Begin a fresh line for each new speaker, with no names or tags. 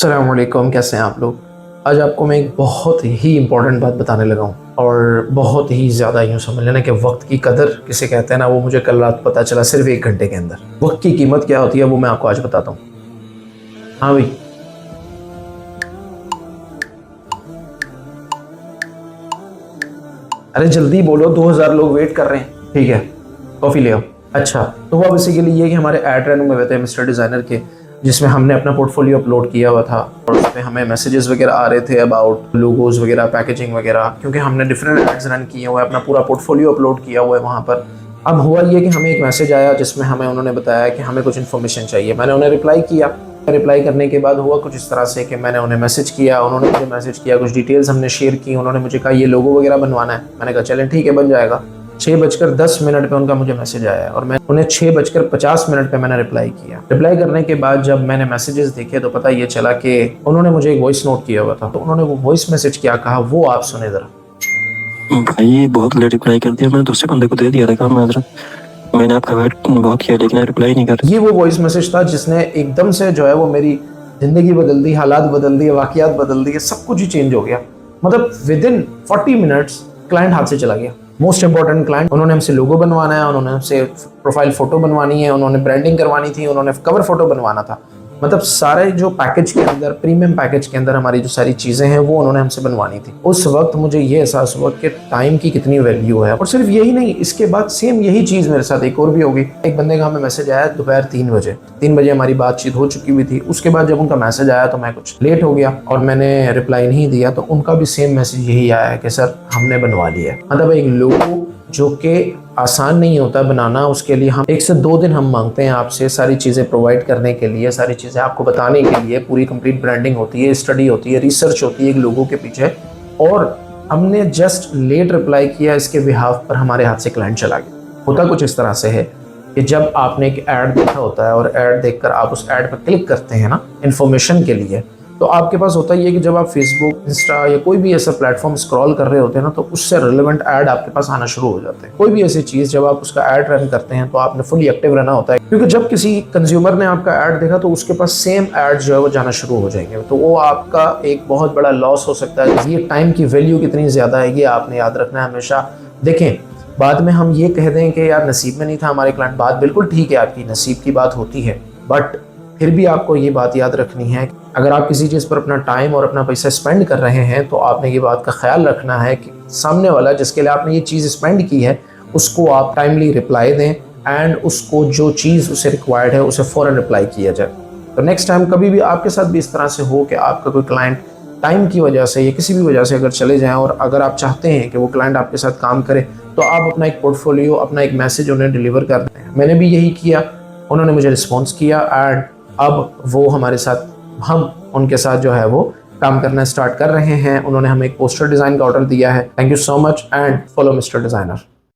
अस्सलाम वालेकुम, कैसे हैं आप लोग। आज आपको मैं एक बहुत ही इम्पोर्टेंट बात बताने लगा हूँ और बहुत ही ज़्यादा यूँ समझ लेना कि वक्त की कदर किसे कहते हैं ना, वो मुझे कल रात पता चला सिर्फ 1 घंटे के अंदर। वक्त की कीमत क्या होती है वो मैं आपको आज बताता हूँ। हाँ भाई, अरे जल्दी बोलो, 2000 लोग वेट कर रहे हैं। ठीक है, कॉफ़ी ले आओ। अच्छा, तो हुआ बेसिकली ये कि हमारे ऐड रन हुए थे मिस्टर डिज़ाइनर के, जिसमें हमने अपना पोर्टफोलियो अपलोड किया हुआ था और उसमें हमें मैसेजेस वगैरह आ रहे थे अबाउट लोगोज वगैरह, पैकेजिंग वगैरह, क्योंकि हमने डिफरेंट एड्स रन किए हुए हैं, अपना पूरा पोर्टफोलियो अपलोड किया हुआ है वहाँ पर। अब हुआ ये कि हमें एक मैसेज आया जिसमें हमें उन्होंने बताया कि हमें कुछ इन्फॉर्मेशन चाहिए। मैंने उन्हें रिप्लाई किया। रिप्लाई करने के बाद हुआ कुछ इस तरह से कि मैंने उन्हें मैसेज किया, उन्होंने मुझे मैसेज किया, कुछ डिटेल्स हमने शेयर की। उन्होंने मुझे कहा ये लोगो वगैरह बनवाना है। मैंने कहा चलें ठीक है, बन जाएगा। 6:10 पे उनका मुझे मैसेज आया और मैं उन्हें 6:50 पे मैंने रिप्लाई किया। रिप्लाई करने के बाद जब मैंने मैसेजेस देखे तो पता ये चला कि उन्होंने मुझे एक वॉइस नोट किया हुआ था। तो उन्होंने वो वॉइस मैसेज क्या कहा वो आप सुने जरा।
भाई बहुत लेट रिप्लाई कर दिया, मैंने दूसरे बंदे को दे दिया था काम। मैंने आपका वेट बहुत किया लेकिन रिप्लाई नहीं कर।
ये वो वॉइस मैसेज था जिसने एकदम से जो है वो मेरी जिंदगी बदल दी, हालात बदल दिए, वाकयात बदल दिए, सब कुछ ही चेंज हो गया। मतलब विद इन 40 मिनट्स क्लाइंट हाथ से चला गया। Most important client. उन्होंने हमसे लोगो बनवाना है, उन्होंने हमसे प्रोफाइल फोटो बनवानी है, उन्होंने ब्रांडिंग करवानी थी, उन्होंने कवर फोटो बनवाना था। मतलब सारे जो पैकेज के अंदर, प्रीमियम पैकेज के अंदर हमारी जो सारी चीज़ें हैं वो उन्होंने हमसे बनवानी थी। उस वक्त मुझे ये एहसास हुआ कि टाइम की कितनी वैल्यू है। और सिर्फ यही नहीं, इसके बाद सेम यही चीज़ मेरे साथ एक और भी होगी। एक बंदे का हमें मैसेज आया दोपहर 3 बजे हमारी बातचीत हो चुकी हुई थी। उसके बाद जब उनका मैसेज आया तो मैं कुछ लेट हो गया और मैंने रिप्लाई नहीं दिया, तो उनका भी सेम मैसेज यही आया कि सर हमने बनवा लिया है। मतलब एक लोगो जो कि आसान नहीं होता बनाना, उसके लिए हम 1 से 2 दिन हम मांगते हैं आपसे सारी चीज़ें प्रोवाइड करने के लिए, सारी चीज़ें आपको बताने के लिए। पूरी कंप्लीट ब्रांडिंग होती है, स्टडी होती है, रिसर्च होती है एक लोगों के पीछे। और हमने जस्ट लेट रिप्लाई किया, इसके बिहाफ पर हमारे हाथ से क्लाइंट चला गया। होता कुछ इस तरह से है कि जब आपने एक ऐड देखा होता है और ऐड देखकर आप उस ऐड पर क्लिक करते हैं ना इन्फॉर्मेशन के लिए, तो आपके पास होता ही है कि जब आप फेसबुक, इंस्टा या कोई भी ऐसा प्लेटफॉर्म स्क्रॉल कर रहे होते हैं ना, तो उससे रिलेवेंट ऐड आपके पास आना शुरू हो जाते हैं। कोई भी ऐसी चीज़ जब आप उसका ऐड रन करते हैं तो आपने फुली एक्टिव रहना होता है, क्योंकि जब किसी कंज्यूमर ने आपका ऐड देखा तो उसके पास सेम ऐड जो है वो जाना शुरू हो जाएंगे। तो वो आपका एक बहुत बड़ा लॉस हो सकता है। ये टाइम की वैल्यू कितनी ज़्यादा है ये आपने याद रखना है हमेशा। देखें, बाद में हम ये कह दें कि यार नसीब में नहीं था हमारे क्लाइंट, बात बिल्कुल ठीक है, आपकी नसीब की बात होती है, बट फिर भी आपको ये बात याद रखनी है कि अगर आप किसी चीज़ पर अपना टाइम और अपना पैसा स्पेंड कर रहे हैं तो आपने ये बात का ख्याल रखना है कि सामने वाला जिसके लिए आपने ये चीज़ स्पेंड की है उसको आप टाइमली रिप्लाई दें एंड उसको जो चीज़ उसे रिक्वायर्ड है उसे फ़ौरन रिप्लाई किया जाए। तो नेक्स्ट टाइम कभी भी आपके साथ भी इस तरह से हो कि आपका कोई क्लाइंट टाइम की वजह से या किसी भी वजह से अगर चले जाएँ, और अगर आप चाहते हैं कि वो क्लाइंट आपके साथ काम करे, तो आप अपना एक पोर्टफोलियो, अपना एक मैसेज उन्हें डिलीवर कर दें। मैंने भी यही किया, उन्होंने मुझे रिस्पॉन्स किया एंड अब वो हमारे साथ, हम उनके साथ जो है वो काम करना स्टार्ट कर रहे हैं। उन्होंने हमें एक पोस्टर डिज़ाइन का ऑर्डर दिया है। Thank you so much and follow mister designer.